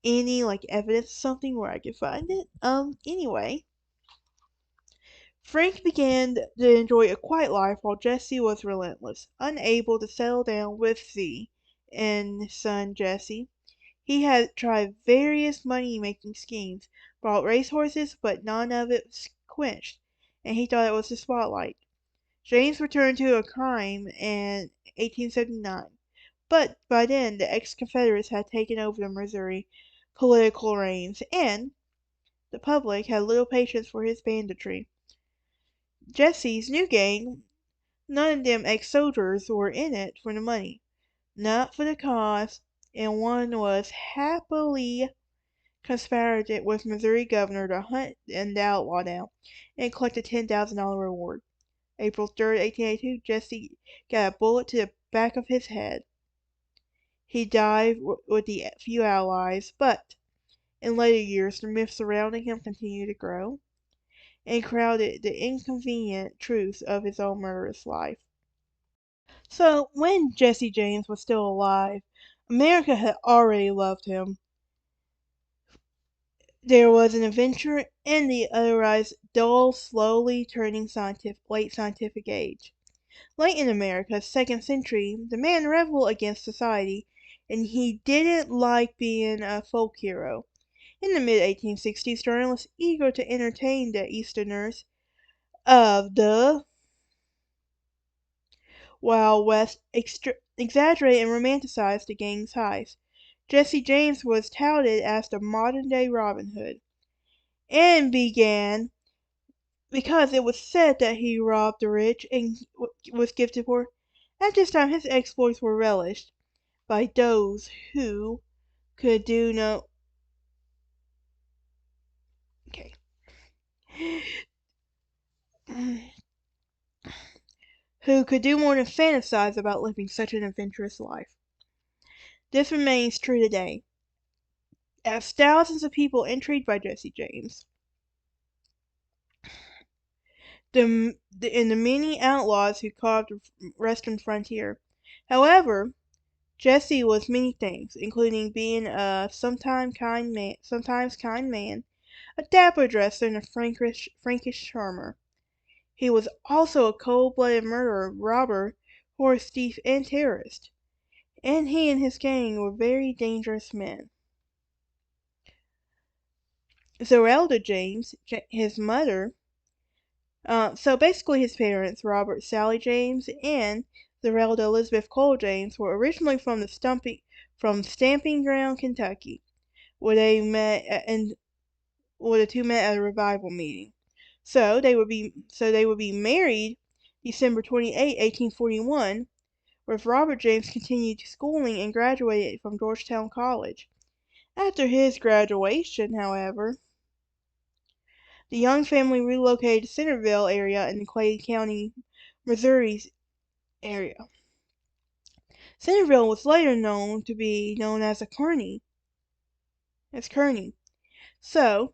any evidence of something where I could find it. Anyway, Frank began to enjoy a quiet life while Jesse was relentless, unable to settle down with Z and son Jesse. He had tried various money-making schemes, bought racehorses, but none of it was quenched, and he thought it was the spotlight. James returned to a crime in 1879, but by then the ex-Confederates had taken over the Missouri political reins, and the public had little patience for his banditry. Jesse's new gang, none of them ex-soldiers, were in it for the money, not for the cause, and one was happily conspired with Missouri governor to hunt the outlaw down and collect a $10,000 reward. April 3rd, 1882, Jesse got a bullet to the back of his head. He died with the few allies, but in later years the myth surrounding him continued to grow and crowded the inconvenient truths of his own murderous life. So, when Jesse James was still alive, America had already loved him. There was an adventure in the otherwise dull, slowly turning late scientific age. Late in America's second century, the man rebelled against society, and he didn't like being a folk hero. In the mid-1860s, journalists eager to entertain the Easterners of the Wild West exaggerate and romanticize the gang's heists. Jesse James was touted as the modern-day Robin Hood, and began because it was said that he robbed the rich and was gifted poor. At this time, his exploits were relished by those who could do no okay who could do more than fantasize about living such an adventurous life. This remains true today, as thousands of people intrigued by Jesse James, and the many outlaws who carved the western frontier. However, Jesse was many things, including being a sometimes kind man, a dapper dresser, and a Frankish charmer. He was also a cold-blooded murderer, robber, horse thief, and terrorist, and he and his gang were very dangerous men. Zerelda James, his mother, so basically his parents, Robert Sally James and Zerelda Elizabeth Cole James, were originally from Stamping Ground, Kentucky, where the two met at a revival meeting. So they would be married December 28, 1841, with Robert James continued schooling and graduated from Georgetown College. After his graduation, however, the young family relocated to Centerville area in the Clay County, Missouri area. Centerville was later known to be known as Kearney. So,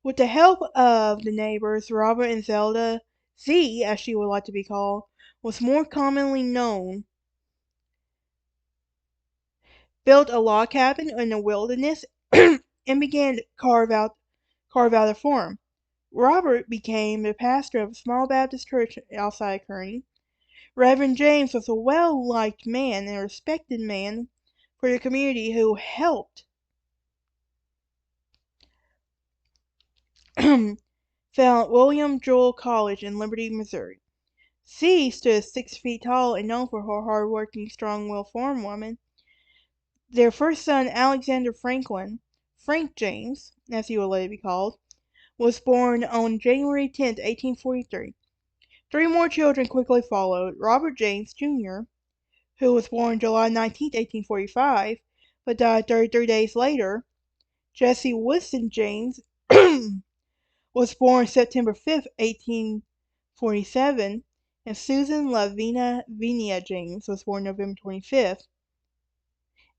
with the help of the neighbors, Robert and Zelda, Z, as she would like to be called, was more commonly known, built a log cabin in the wilderness and began to carve out a farm. Robert became the pastor of a small Baptist church outside Kearney. Reverend James was a well-liked man and a respected man for the community who helped found William Joel College in Liberty, Missouri. C stood 6 feet tall and known for her hard-working, strong-willed farm woman. Their first son, Alexander Frank James, as he will later be called, was born on January 10, 1843. Three more children quickly followed. Robert James, Jr., who was born July 19, 1845, but died 33 days later. Jesse Woodson James was born September 5, 1847, and Susan Lavinia James was born November 25,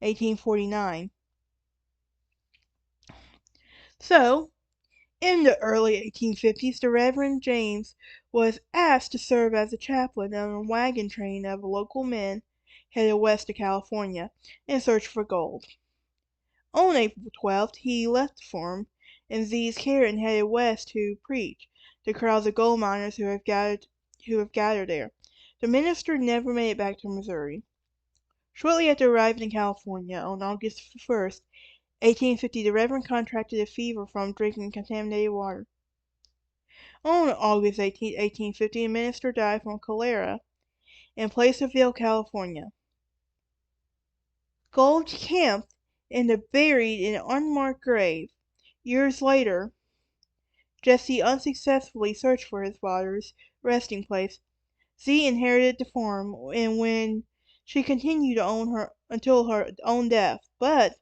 1849. So, in the early 1850s, the Reverend James was asked to serve as a chaplain on a wagon train of local men headed west to California in search for gold. On April 12th, he left the farm in Z's care and headed west to preach to crowds of gold miners who have gathered there. The minister never made it back to Missouri. Shortly after arriving in California on August 1st, 1850, the Reverend contracted a fever from drinking contaminated water. On August 18, 1850, the minister died from cholera in Placerville, California. Gold camped and buried in an unmarked grave. Years later, Jesse unsuccessfully searched for his father's resting place. Z inherited the farm, and when she continued to own her until her own death, but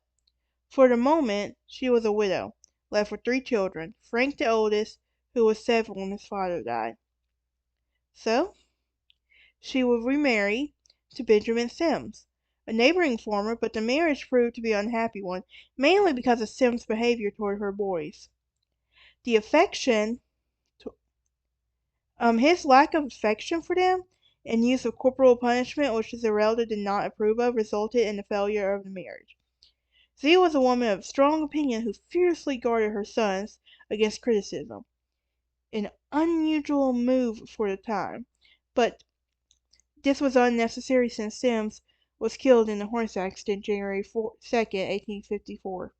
for the moment she was a widow, left with 3 children. Frank, the oldest, who was 7 when his father died. So she was remarried to Benjamin Sims, a neighboring farmer, but the marriage proved to be an unhappy one, mainly because of Sims' behavior toward her boys. The affection, his lack of affection for them and use of corporal punishment, which his relative did not approve of, resulted in the failure of the marriage. Z was a woman of strong opinion who fiercely guarded her sons against criticism, an unusual move for the time, but this was unnecessary since Sims was killed in a horse accident January 2nd, 1854.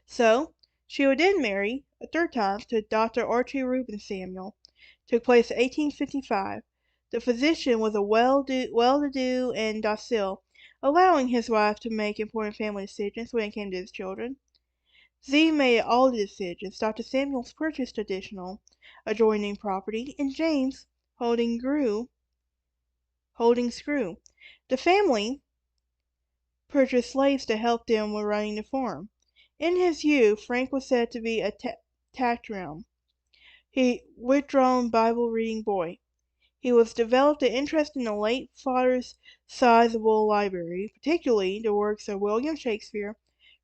So, she would then marry a third time to Dr. Archie Reuben Samuel. Took place in 1855. The physician was a well-to-do and docile, allowing his wife to make important family decisions when it came to his children. Z made all the decisions. Dr. Samuels purchased additional adjoining property, and James holding screw. The family purchased slaves to help them with running the farm. In his youth, Frank was said to be a tactrum, he withdrawn Bible-reading boy. He was developed an interest in the late father's sizable library, particularly the works of William Shakespeare.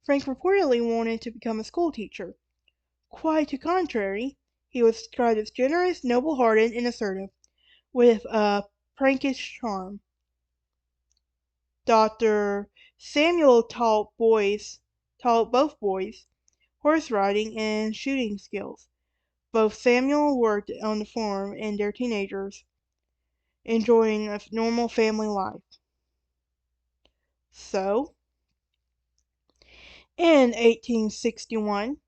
Frank reportedly wanted to become a schoolteacher. Quite the contrary, he was described as generous, noble-hearted, and assertive, with a prankish charm. Dr. Samuel taught both boys horse riding and shooting skills. Both Samuel worked on the farm in their teenagers, enjoying a normal family life. So, in 1861,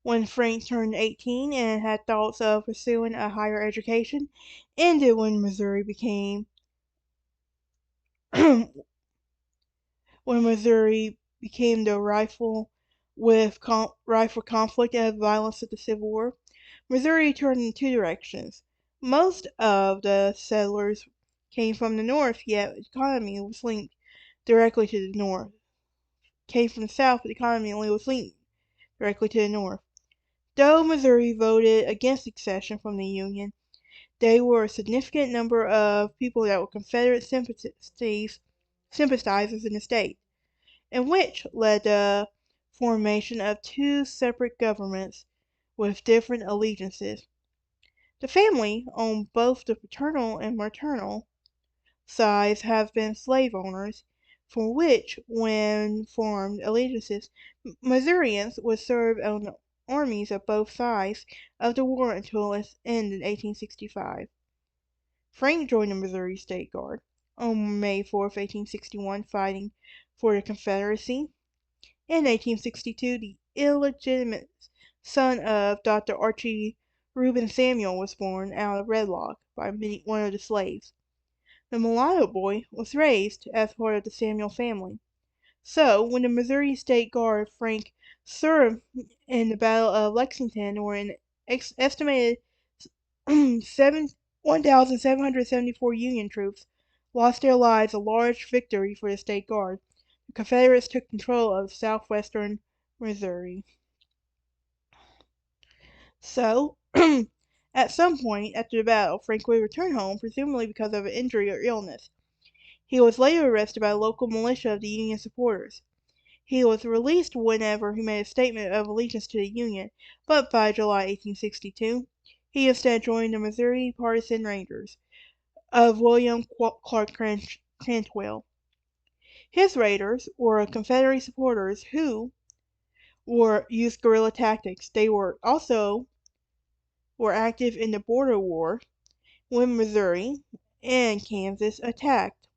when Frank turned 18 and had thoughts of pursuing a higher education, ended when Missouri became when Missouri became the rife for conflict and violence of the Civil War. Missouri turned in 2 directions. Most of the settlers came from the north, yet the economy was linked directly to the north. Came from the south, but the economy only was linked directly to the north. Though Missouri voted against secession from the Union, there were a significant number of people that were Confederate sympathizers in the state, and which led to the formation of 2 separate governments with different allegiances. The family, on both the paternal and maternal sides, have been slave owners, for which, when formed allegiances, Missourians would serve on the armies of both sides of the war until its end in 1865. Frank joined the Missouri State Guard on May 4, 1861, fighting for the Confederacy. In 1862, the illegitimate son of Dr. Archie Reuben Samuel was born out of wedlock by one of the slaves. The mulatto boy was raised as part of the Samuel family. So, when the Missouri State Guard Frank served in the Battle of Lexington, where an estimated 1,774 Union troops lost their lives, a large victory for the State Guard. The Confederates took control of southwestern Missouri. So, at some point after the battle, Frank would return home, presumably because of an injury or illness. He was later arrested by a local militia of the Union supporters. He was released whenever he made a statement of allegiance to the Union, but by July 1862, he instead joined the Missouri Partisan Rangers of William Clark Cantwell. His raiders were Confederate supporters who used guerrilla tactics. They were also active in the border war when Missouri and Kansas attacked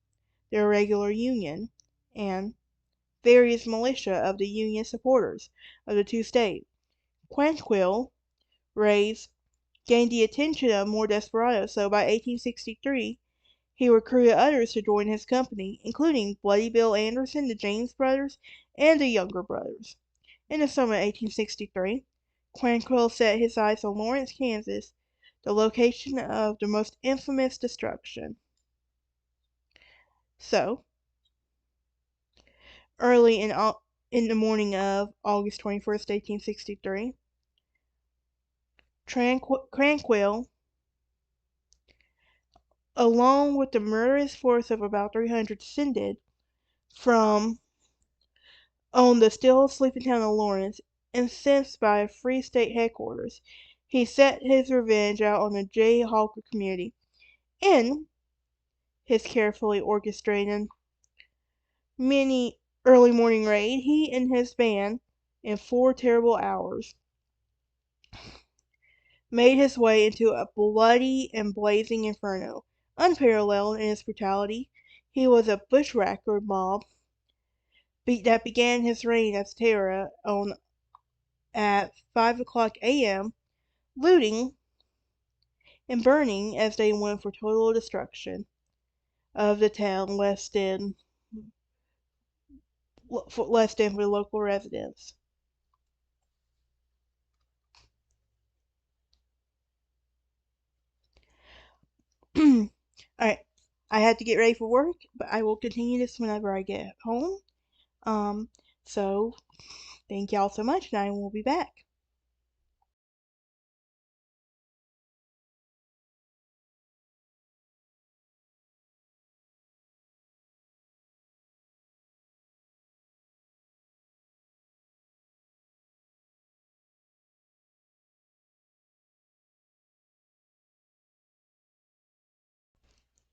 the irregular Union and various militia of the Union supporters of the two states. Quantrill raids gained the attention of more desperados, so by 1863 he recruited others to join his company, including Bloody Bill Anderson, the James brothers, and the Younger brothers. In the summer of 1863, Quantrill set his sights on Lawrence, Kansas, the location of the most infamous destruction. So, early in the morning of August 21st, 1863, Quantrill, along with the murderous force of about 300, descended from on the still sleeping town of Lawrence, incensed by a Free State headquarters. He set his revenge out on the Jayhawker community. In his carefully orchestrated mini early morning raid, he and his band, in 4 terrible hours, made his way into a bloody and blazing inferno. Unparalleled in its brutality, he was a bushwhacker mob that began his reign as terror at 5 o'clock a.m., looting and burning as they went for total destruction of the town less than for local residents. Alright, I had to get ready for work, but I will continue this whenever I get home. So thank y'all so much, and I will be back.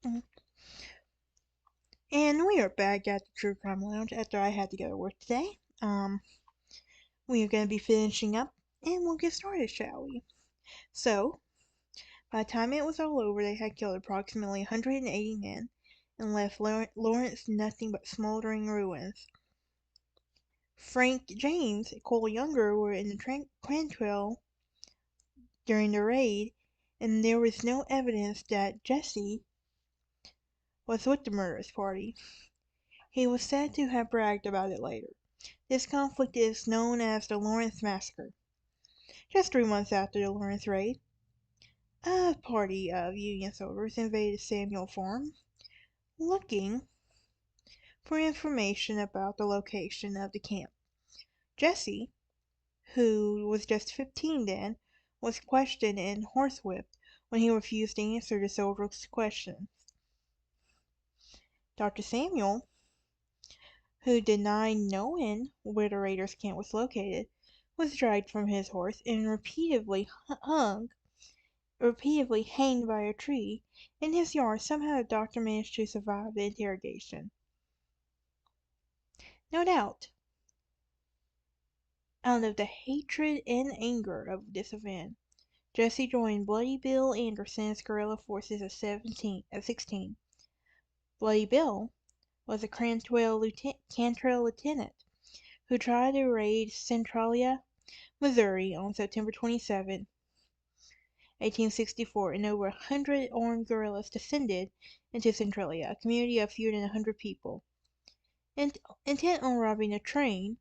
Mm. And we are back at the True Crime Lounge after I had to go to work today. We are going to be finishing up, and we'll get started, shall we? So, by the time it was all over, they had killed approximately 180 men and left Lawrence nothing but smoldering ruins. Frank James and Cole Younger were in the Quantrill during the raid, and there was no evidence that Jesse was with the murderous party. He was said to have bragged about it later. This conflict is known as the Lawrence Massacre. Just 3 months after the Lawrence raid, a party of Union soldiers invaded Samuel Farm, looking for information about the location of the camp. Jesse, who was just 15 then, was questioned and horsewhipped when he refused to answer the soldiers' questions. Dr. Samuel, who denied knowing where the raiders' camp was located, was dragged from his horse and repeatedly hanged by a tree in his yard. Somehow the doctor managed to survive the interrogation. No doubt, out of the hatred and anger of this event, Jesse joined Bloody Bill Anderson's guerrilla forces at 16. Bloody Bill was a Cantrell lieutenant who tried to raid Centralia, Missouri on September 27, 1864, and over 100 armed guerrillas descended into Centralia, a community of fewer than 100 people. Intent on robbing a train,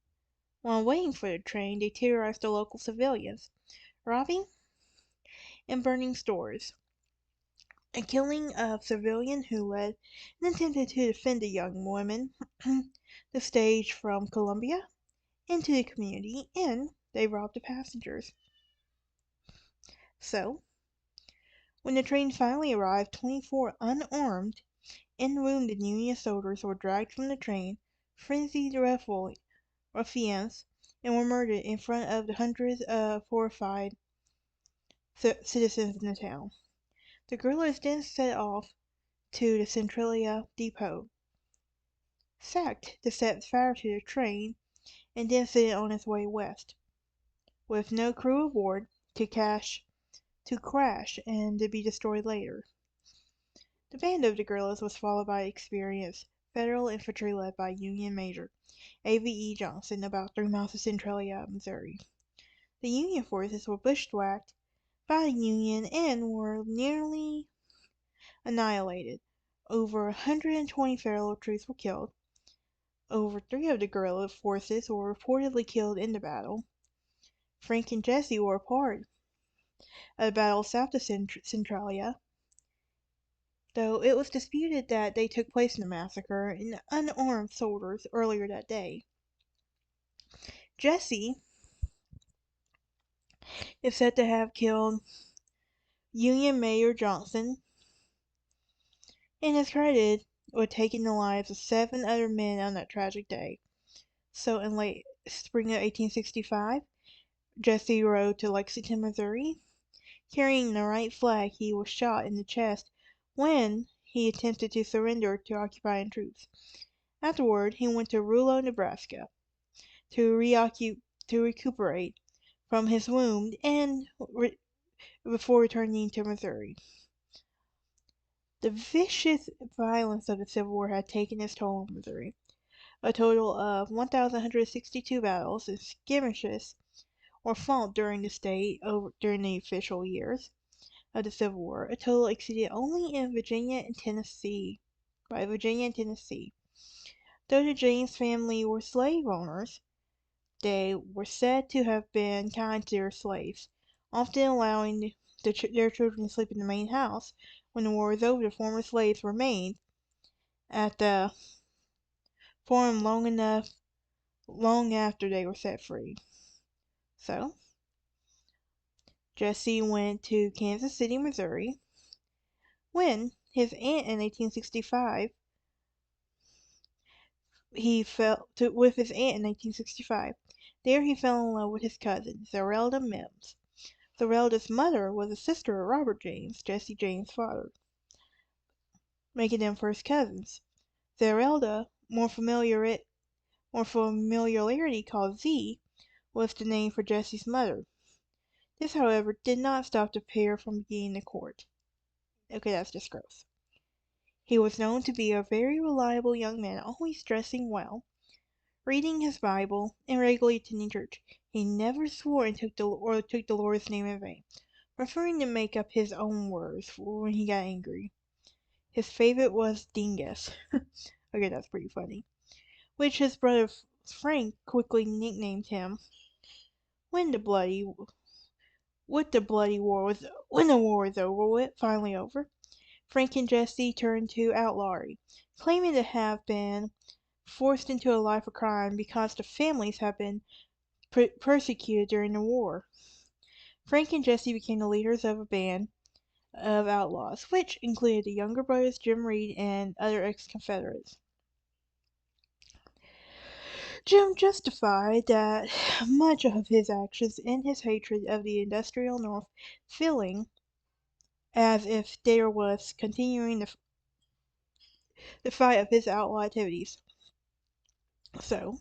while waiting for the train, they terrorized the local civilians, robbing and burning stores, and killing a civilian who led and attempted to defend a young woman the stage from Columbia into the community, and they robbed the passengers. So, when the train finally arrived, 24 unarmed and wounded Union soldiers were dragged from the train, frenzied ruffians, and were murdered in front of the hundreds of horrified citizens in the town. The guerrillas then set off to the Centralia depot. sacked to set fire to the train and then sent it on its way west, with no crew aboard to crash and to be destroyed later. The band of the guerrillas was followed by experienced Federal infantry led by Union Major A.V.E. Johnson about 3 miles of Centralia, Missouri. The Union forces were bushwhacked by the Union and were nearly annihilated. Over 120 Federal troops were killed. Over 3 of the guerrilla forces were reportedly killed in the battle. Frank and Jesse were a part of the battle south of Centralia, though it was disputed that they took place in the massacre in unarmed soldiers earlier that day. Jesse is said to have killed Union Major Johnson and is credited with taking the lives of 7 other men on that tragic day. So in late spring of 1865, Jesse rode to Lexington, Missouri. Carrying the right flag, he was shot in the chest when he attempted to surrender to occupying troops. Afterward, he went to Rulo, Nebraska to recuperate from his wound and before returning to Missouri. The vicious violence of the Civil War had taken its toll on Missouri. A total of 1,162 battles and skirmishes were fought during the state during the official years of the Civil War. A total exceeded only in Virginia and Tennessee. By Virginia and Tennessee. Though the James family were slave owners, they were said to have been kind to their slaves, often allowing their children to sleep in the main house. When the war was over, the former slaves remained at the farm long after they were set free. So, Jesse went to Kansas City, Missouri, when his aunt in 1865 with his aunt in 1865. There he fell in love with his cousin, Zerelda Mims. Zerelda's mother was a sister of Robert James, Jesse James' father, making them first cousins. Zerelda, more familiarity called Z, was the name for Jesse's mother. This, however, did not stop the pair from beginning the court. Okay, that's just gross. He was known to be a very reliable young man, always dressing well, reading his Bible, and regularly attending church. He never swore and took the Lord's name in vain, preferring to make up his own words for when he got angry. His favorite was dingus. Okay, that's pretty funny. Which his brother Frank quickly nicknamed him. When the war was finally over, Frank and Jesse turned to outlawry, claiming to have been forced into a life of crime because the families had been persecuted during the war. Frank and Jesse became the leaders of a band of outlaws, which included the younger brothers Jim Reed and other ex-Confederates. Jim justified that much of his actions in his hatred of the industrial North, feeling as if there was continuing the fight of his outlaw activities. So,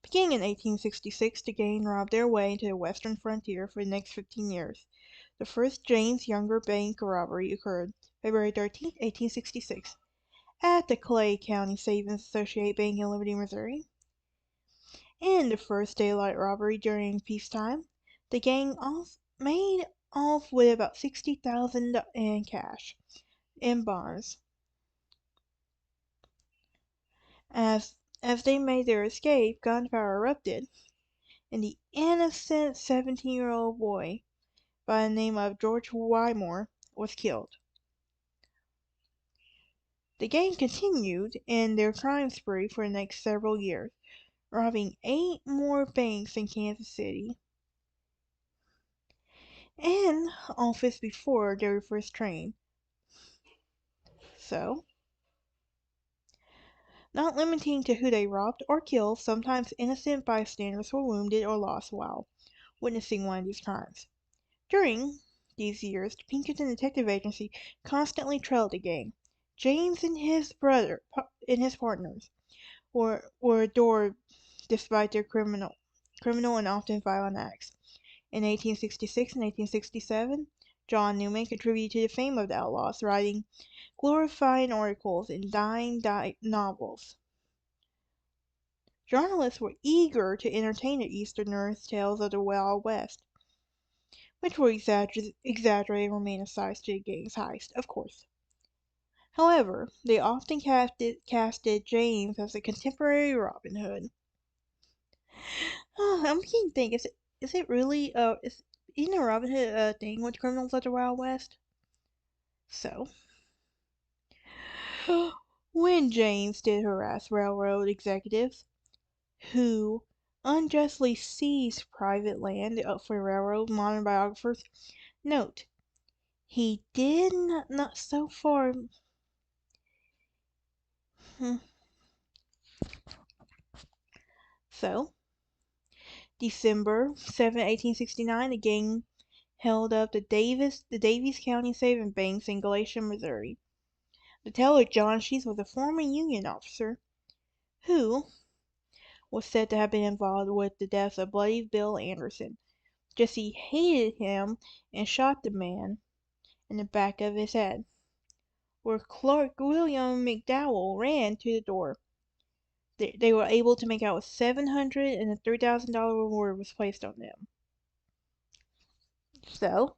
beginning in 1866, the gang robbed their way into the western frontier for the next 15 years. The first James Younger bank robbery occurred February 13, 1866, at the Clay County Savings Associate Bank in Liberty, Missouri. In the first daylight robbery during peacetime, the gang made off with about $60,000 in cash in bonds. As they made their escape, gunfire erupted, and the innocent 17-year-old boy by the name of George Wymore was killed. The gang continued in their crime spree for the next several years, robbing 8 more banks in Kansas City and office before they were first trained. So, not limiting to who they robbed or killed, sometimes innocent bystanders were wounded or lost while witnessing one of these crimes. During these years, the Pinkerton Detective Agency constantly trailed the gang. James and his partners were adored despite their criminal and often violent acts. In 1866 and 1867, John Newman contributed to the fame of the outlaws, writing glorifying articles and dime novels. Journalists were eager to entertain the Easterners' tales of the Wild West, which were exaggerated and romanticized to the gang's heist, of course. However, they often casted James as a contemporary Robin Hood. I'm beginning to think, is it really isn't a Robin Hood a thing with criminals of the Wild West? So, when James did harass railroad executives who unjustly seized private land for railroad, modern biographers note he did not so far. Hmm. So, December 7, 1869, the gang held up the Daviess County Savings Banks in Galatia, Missouri. The teller, John Sheets, was a former Union officer who was said to have been involved with the death of Bloody Bill Anderson. Jesse hated him and shot the man in the back of his head, where Clerk William McDowell ran to the door. They were able to make out with $700 and a $3,000 reward was placed on them. So,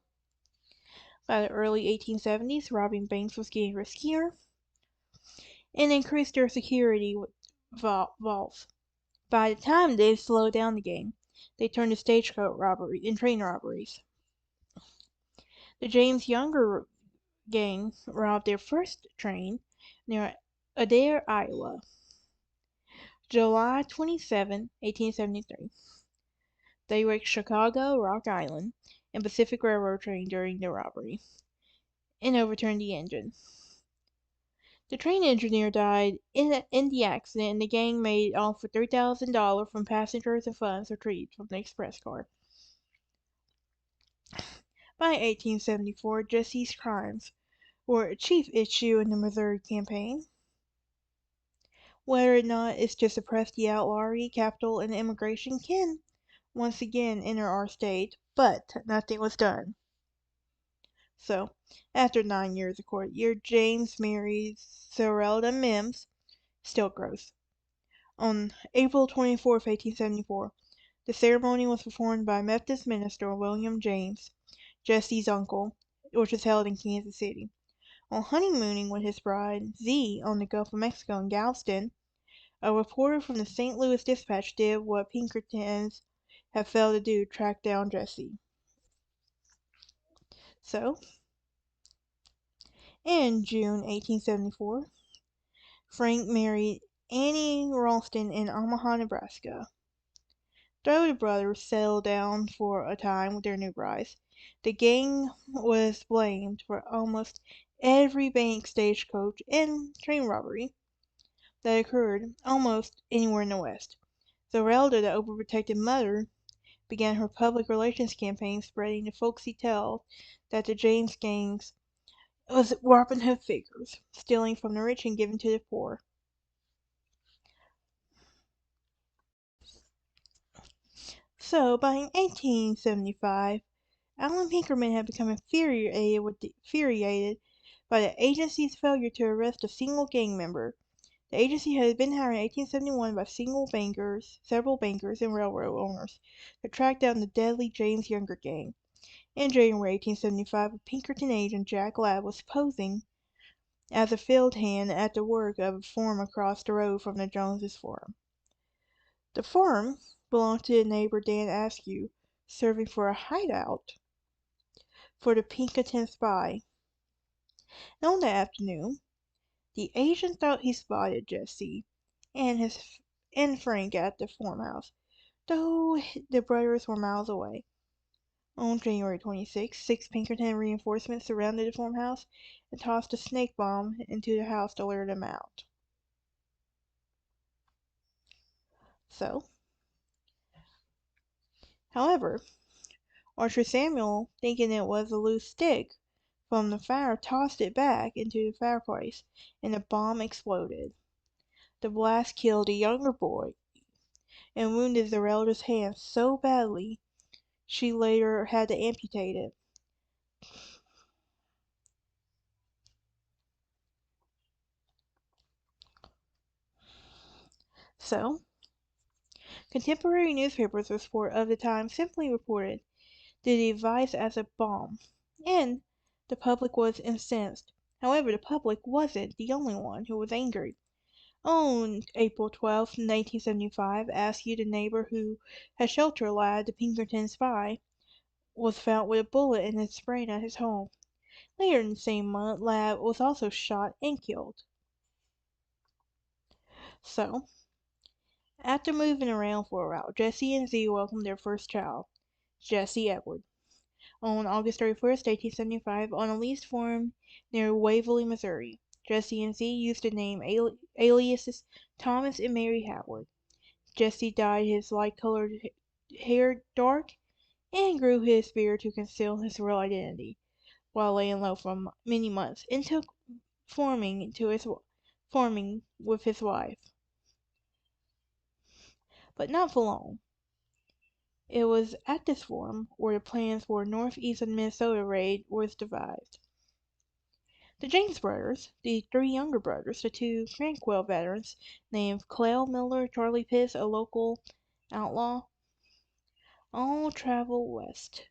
by the early 1870s, robbing banks was getting riskier and increased their security with vaults. By the time they slowed down the game, they turned to stagecoach robbery and train robberies. The James Younger gang robbed their first train near Adair, Iowa, July 27, 1873. They wrecked Chicago, Rock Island, and Pacific Railroad train during the robbery and overturned the engine. The train engineer died in the accident, and the gang made off with $3,000 from passengers and funds retrieved from the express car. By 1874, Jesse's crimes were a chief issue in the Missouri campaign. Whether or not it's to suppress the outlawry, capital, and immigration can once again enter our state, but nothing was done. So, after 9 years of court year, James married Zerelda Mims, still gross. On April 24, 1874, the ceremony was performed by Methodist minister William James, Jesse's uncle, which was held in Kansas City. While honeymooning with his bride, Z, on the Gulf of Mexico in Galveston, a reporter from the St. Louis Dispatch did what Pinkertons have failed to do, track down Jesse. So, in June 1874, Frank married Annie Ralston in Omaha, Nebraska. Though the brothers settled down for a time with their new brides, the gang was blamed for almost every bank, stagecoach, and train robbery that occurred almost anywhere in the West. Zerelda, the overprotective mother, began her public relations campaign spreading the folksy tale that the James gangs was Robin Hood figures, stealing from the rich and giving to the poor. So, by 1875, Alan Pinkerman had become infuriated by the agency's failure to arrest a single gang member. The agency had been hired in 1871 by several bankers and railroad owners to track down the deadly James Younger gang. In January 1875, a Pinkerton agent, Jack Ladd, was posing as a field hand at the work of a farm across the road from the Joneses' farm. The farm belonged to the neighbor Dan Askew, serving for a hideout for the Pinkerton spy. And on that afternoon, the agent thought he spotted Jesse and Frank at the farmhouse, though the brothers were miles away. On January 26, 6 Pinkerton reinforcements surrounded the farmhouse and tossed a snake bomb into the house to lure them out. So, however, Archer Samuel, thinking it was a loose stick from the fire, tossed it back into the fireplace, and the bomb exploded. The blast killed a younger boy and wounded their eldest hand so badly she later had to amputate it. So, contemporary newspapers of the time simply reported the device as a bomb, and the public was incensed. However, the public wasn't the only one who was angry. On April 12, 1975, Askew, the neighbor who had sheltered a lad, the Pinkerton spy, was found with a bullet in his brain at his home. Later in the same month, Lad was also shot and killed. So, after moving around for a while, Jesse and Z welcomed their first child, Jesse Edward, on August 31st, 1875, on a leased farm near Waverly, Missouri. Jesse and Z used the name aliases Thomas and Mary Howard. Jesse dyed his light-colored hair dark and grew his beard to conceal his real identity, while laying low for many months, until farming with his wife. But not for long. It was at this farm where the plans for a northeastern Minnesota raid was devised. The James brothers, the three younger brothers, the two Crankwell veterans named Clell Miller, Charlie Pitts, a local outlaw, all traveled west.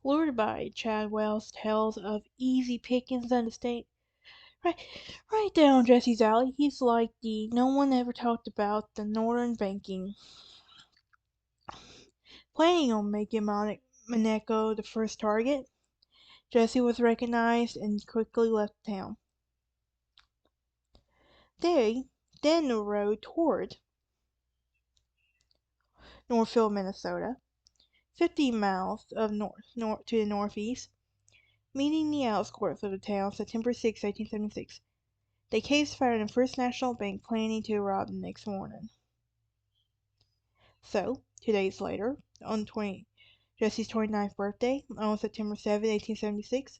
Lured by Chadwell's tales of easy pickings on the state, right, right down Jesse's alley, he's like the no one ever talked about the northern banking. Planning on making Monaco the first target, Jesse was recognized and quickly left town. They then rode toward Northfield, Minnesota, 15 miles to the northeast, meeting the outskirts of the town September 6, 1876. They case fired in First National Bank, planning to rob the next morning. So, 2 days later, on Jesse's 29th birthday, on September 7, 1876,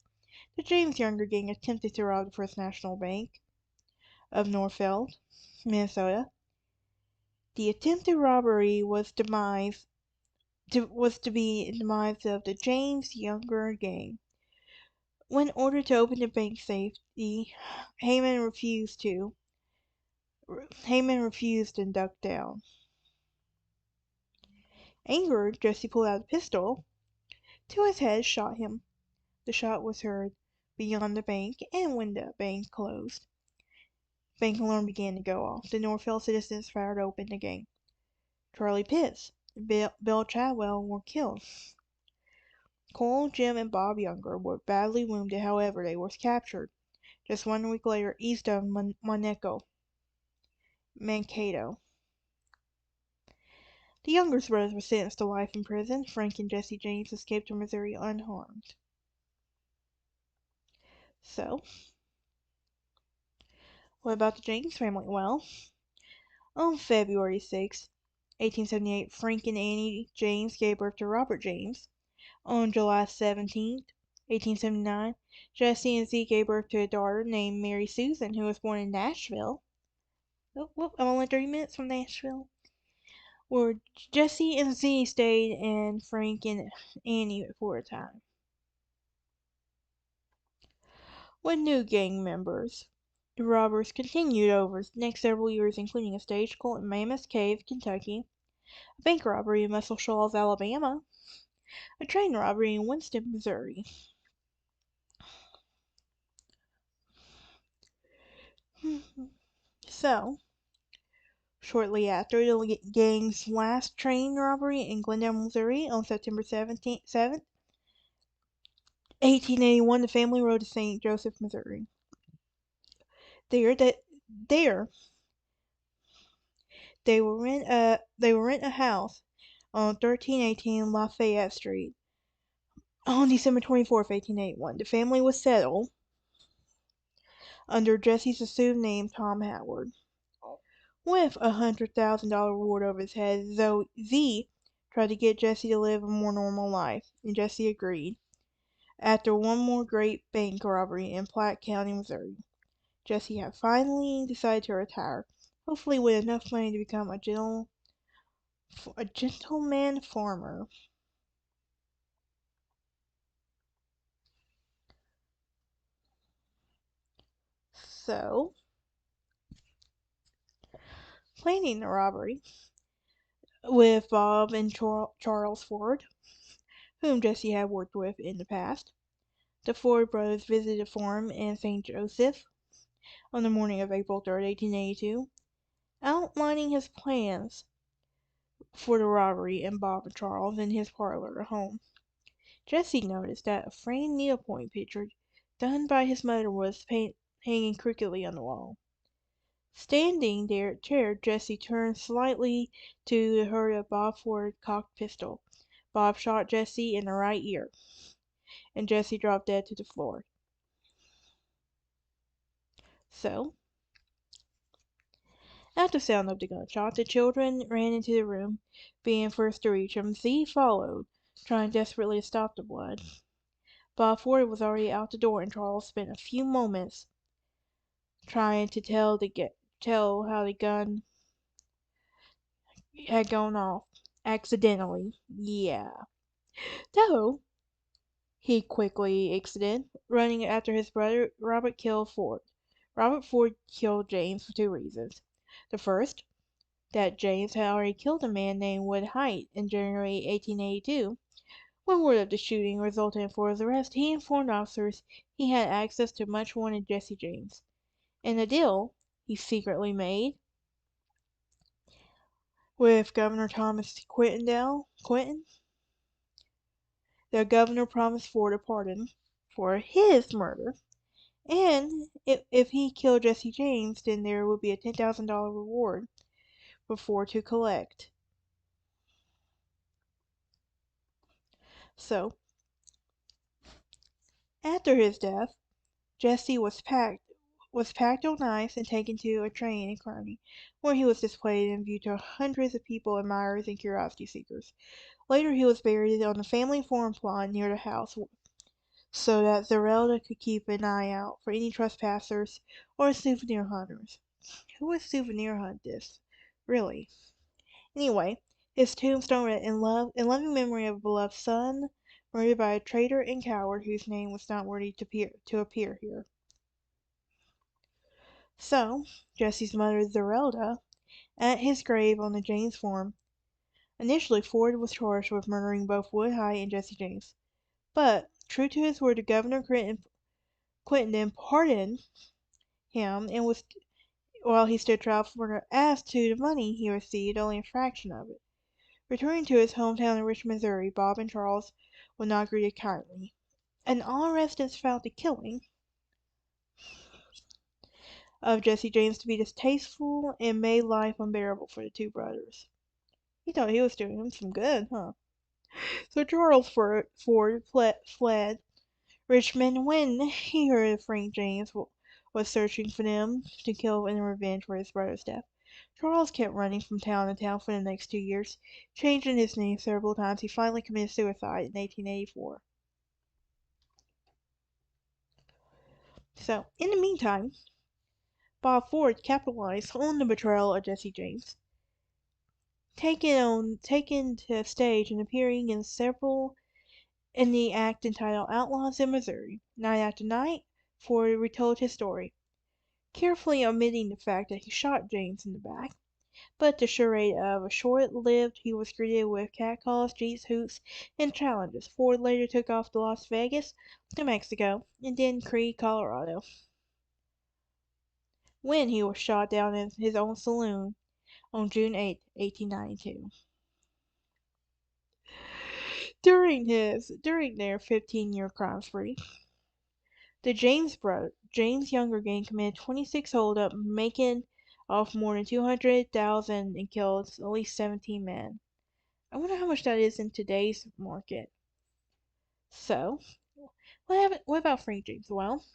the James Younger gang attempted to rob the First National Bank of Northfield, Minnesota. The attempted robbery was to be the demise of the James Younger gang. When ordered to open the bank safe, Heyman refused and ducked down. Angered, Jesse pulled out a pistol to his head, shot him. The shot was heard beyond the bank, and when the bank closed, bank alarm began to go off. The Northfield citizens fired open again. Charlie Pitts, Bill Chadwell were killed. Cole, Jim, and Bob Younger were badly wounded, however, they were captured just 1 week later east of Mankato. The Youngers brothers were sentenced to life in prison. Frank and Jesse James escaped to Missouri unharmed. So, what about the James family? Well, on February 6, 1878, Frank and Annie James gave birth to Robert James. On July 17, 1879, Jesse and Z gave birth to a daughter named Mary Susan, who was born in Nashville. I'm only 3 minutes from Nashville. Where Jesse and Z stayed and Frank and Annie for a time. With new gang members, the robbers continued over the next several years, including a stagecoach in Mammoth Cave, Kentucky, a bank robbery in Muscle Shoals, Alabama, a train robbery in Winston, Missouri. So, shortly after the gang's last train robbery in Glendale, Missouri, on September 7th, 1881, the family rode to St. Joseph, Missouri. There, they will rent a house on 1318 Lafayette Street. On December 24th, 1881, the family was settled under Jesse's assumed name, Tom Howard, with $100,000 reward over his head. Though Z tried to get Jesse to live a more normal life, and Jesse agreed. After one more great bank robbery in Platte County, Missouri, Jesse had finally decided to retire, hopefully with enough money to become a gentleman farmer. So, planning the robbery with Bob and Charles Ford, whom Jesse had worked with in the past. The Ford brothers visited a farm in St. Joseph on the morning of April 3rd, 1882, outlining his plans for the robbery and Bob and Charles in his parlor at home. Jesse noticed that a framed needlepoint picture done by his mother was hanging crookedly on the wall. Standing there at the chair, Jesse turned slightly to her a Bob Ford cocked pistol. Bob shot Jesse in the right ear, and Jesse dropped dead to the floor. So, at the sound of the gunshot, the children ran into the room, being first to reach him. Z followed, trying desperately to stop the blood. Bob Ford was already out the door, and Charles spent a few moments trying to tell how the gun had gone off. Accidentally. Yeah. Though, he quickly exited, running after his brother. Robert Ford killed James for two reasons. The first, that James had already killed a man named Wood Height in January 1882. When word of the shooting resulted in Ford's arrest, he informed officers he had access to much wanted Jesse James. And the deal he secretly made with Governor Thomas Quinton, the governor promised Ford a pardon for his murder, and if he killed Jesse James, then there would be a $10,000 reward for Ford to collect. So, after his death, Jesse was packed on ice and taken to a train in Kearney, where he was displayed and viewed to hundreds of people, admirers, and curiosity seekers. Later, he was buried on the family farm plot near the house, so that Zerelda could keep an eye out for any trespassers or souvenir hunters. Who would souvenir hunt this? Really? Anyway, his tombstone read in loving memory of a beloved son, murdered by a traitor and coward whose name was not worthy to appear here. So, Jesse's mother Zerelda, at his grave on the James farm. Initially, Ford was charged with murdering both Wood High and Jesse James. But, true to his word, the Governor Quinton pardoned him, and was while he stood trial for murder. As to the money he received, only a fraction of it. Returning to his hometown in Richmond, Missouri, Bob and Charles were not greeted kindly, and all residents found the killing of Jesse James to be distasteful and made life unbearable for the two brothers. He thought he was doing him some good, huh? So Charles Ford fled Richmond when he heard Frank James was searching for them to kill in revenge for his brother's death. Charles kept running from town to town for the next 2 years, changing his name several times. He finally committed suicide in 1884. So, in the meantime, Bob Ford capitalized on the betrayal of Jesse James, taking to the stage and appearing in the act entitled Outlaws in Missouri. Night after night, Ford retold his story, carefully omitting the fact that he shot James in the back. But the charade of a short-lived, he was greeted with catcalls, jeers, hoots, and challenges. Ford later took off to Las Vegas, to Mexico, and then Crete, Colorado, when he was shot down in his own saloon on June 8, 1892. During their 15-year crime spree, the James Younger gang committed 26 holdup, making off more than 200,000 and killed at least 17 men. I wonder how much that is in today's market. So, what about Frank James? Well,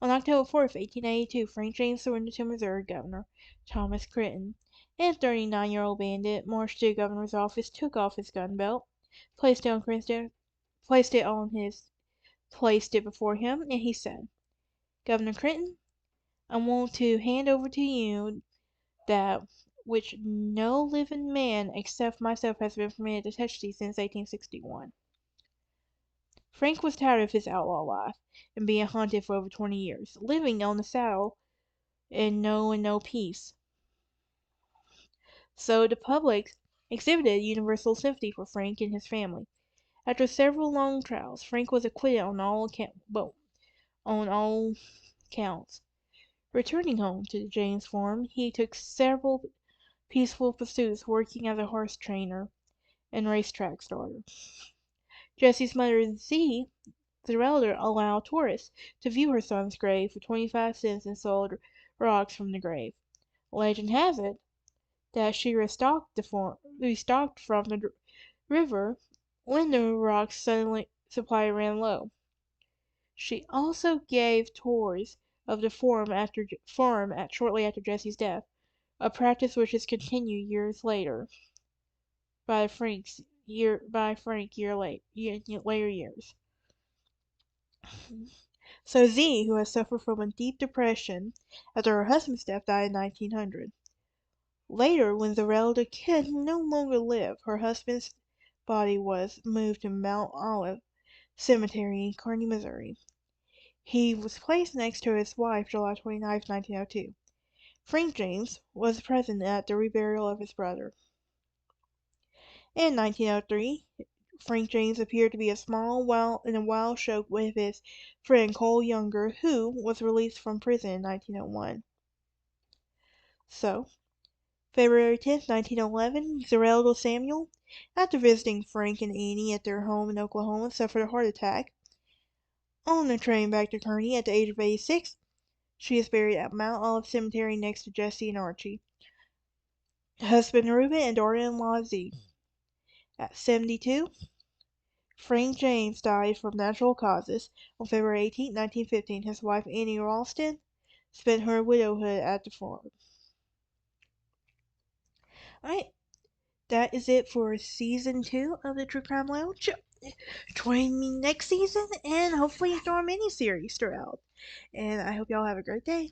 on October 4th, 1882, Frank James surrendered to Missouri Governor Thomas Quinton, and 39-year-old bandit marched to the governor's office, took off his gun belt, placed it before him, and he said, "Governor Quinton, I want to hand over to you that which no living man except myself has been permitted to touch thee since 1861. Frank was tired of his outlaw life and being hunted for over 20 years, living on the saddle and knowing no peace. So the public exhibited universal sympathy for Frank and his family. After several long trials, Frank was acquitted on all counts. Returning home to the James farm, he took several peaceful pursuits working as a horse trainer and racetrack starter. Jesse's mother, Z, the elder, allowed tourists to view her son's grave for 25 cents and sold rocks from the grave. Legend has it that she restocked from the river when the rocks suddenly supply ran low. She also gave tours of the farm shortly after Jesse's death, a practice which is continued years later by Frank later years. So Z, who has suffered from a deep depression after her husband's death, died in 1900. Later, when Zerelda could no longer live, her husband's body was moved to Mount Olive Cemetery in Kearney, Missouri. He was placed next to his wife July 29, 1902. Frank James was present at the reburial of his brother. In 1903, Frank James appeared to be in a wild show with his friend Cole Younger, who was released from prison in 1901. So, February 10, 1911, Zerelda Samuel, after visiting Frank and Annie at their home in Oklahoma, suffered a heart attack. On the train back to Kearney at the age of 86, she is buried at Mount Olive Cemetery next to Jesse and Archie, husband Reuben and daughter-in-law Z. At 72, Frank James died from natural causes on February 18, 1915. His wife Annie Ralston spent her widowhood at the farm. Alright, that is it for season 2 of the True Crime Lounge. Join me next season and hopefully enjoy our mini series throughout. And I hope y'all have a great day.